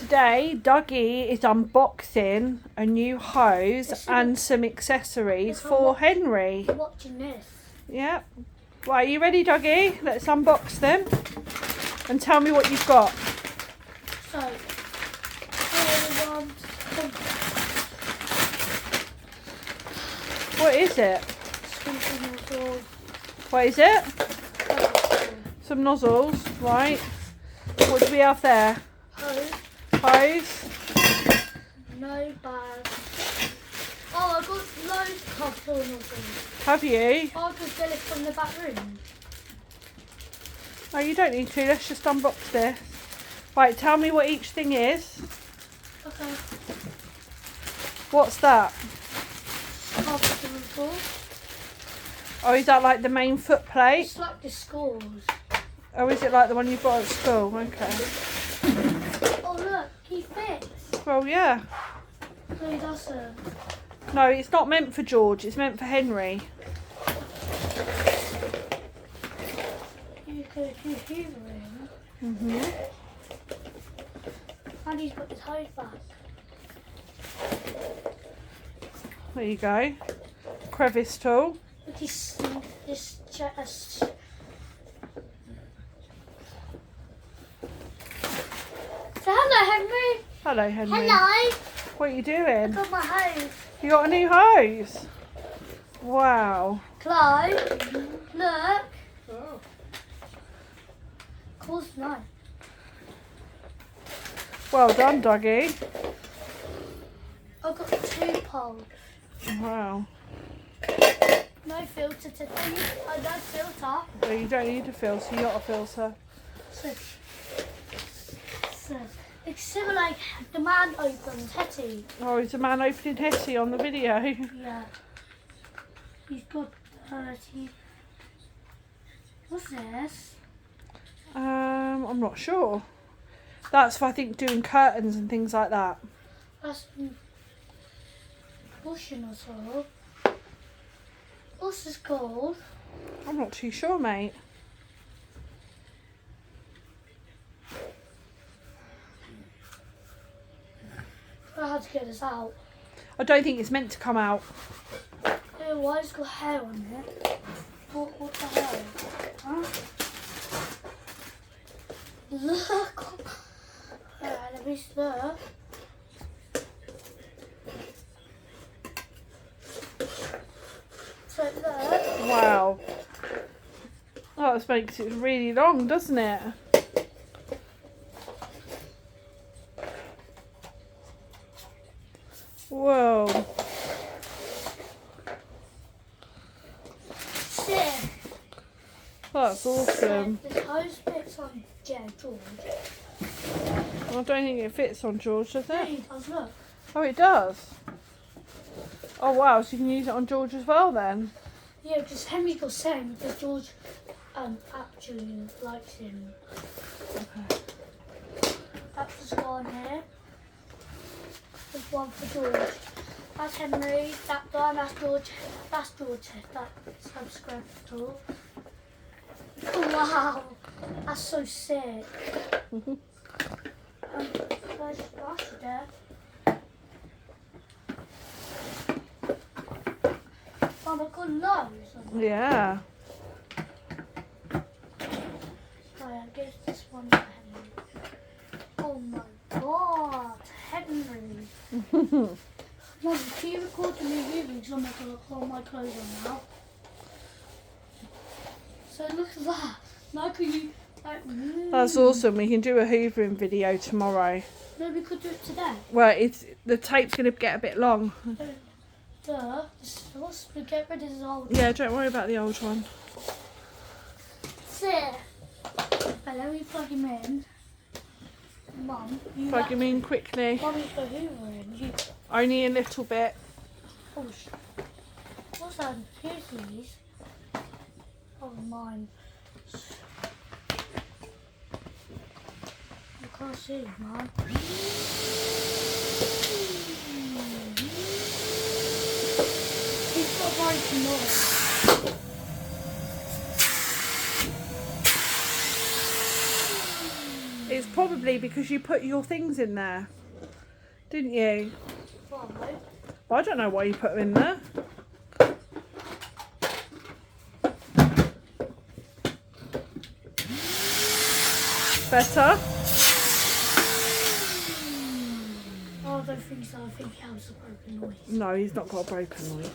today Dougie is unboxing a new hose and some accessories for Henry. I'm watching this. Yep. Right, are you ready, Dougie? Let's unbox them and tell me what you've got. So, what is it? What is it? Some nozzles, right. What do we have there? Hose. Hose. No bag. Oh, I got loads of couple nozzles. Have you? I'll just get it from the back room. No, you don't need to. Let's just unbox this. Right, tell me what each thing is. Okay. What's that? Couple nozzles. Oh, is that like the main foot plate? It's like the scores. Oh, is it like the one you've got at school? Okay. Oh look, he fits. Well, yeah. No, he doesn't. No, it's not meant for George. It's meant for Henry. You could do Hoover in. And he's got his hose back. There you go. Crevice tool. Look, this chest. So hello, Henry. Hello, Henry. Hello. What are you I doing? got my hose. You got a new hose? Wow. Clive, look. Oh. Course no. Well done, Dougie. I've got 2 poles. Wow. No filter today. I don't filter. Well, you don't need a filter. You got a filter. So it's similar like the man opens Hetty. Oh, is a man opening Hetty on the video? Yeah. He's got 30. What's this? I'm not sure. That's for, I think, doing curtains and things like that. That's washing or so. What's this called? I'm not too sure, mate. I had to get this out. I don't think it's meant to come out. Ew, why has it got hair on it? What the hell? Huh? Look! Alright, let me look. So look. Wow. Oh, this makes it really long, doesn't it? Whoa. Sick. That's awesome. The hose fits on George. I don't think it fits on George, does Yeah, it? he does, look. Oh, it does. Oh, wow. So you can use it on George as well, then? Yeah, because Henry's got same because George actually likes him. Okay. That's the scar on here. There's one for George. That's Henry. That one, that's George. That's George. That subscribe tool. Oh, wow. That's so sick. Where's the brush there? Oh, they've got loads. Yeah. I guess this one's for Henry. Oh my god, Henry. Mum, can you record the new movie because I'm going to put all my clothes on now? So look at that. Now can you That's awesome. We can do a hoovering video tomorrow. No, we could do it today. Well, the tape's going to get a bit long. We get rid of this old Yeah, don't worry about the old one. Sit. But let me plug him in. Mum, Plug him in quickly. Mummy's got Hoover in. You... Only a little bit. Oh, what's that? Here's these. Oh, mine. I can't see, Mum. He's got very noise. It's probably because you put your things in there, didn't you? Why? I don't know why you put them in there. Better? Oh, I don't think so. I think he has a broken noise. No, he's not got a broken noise.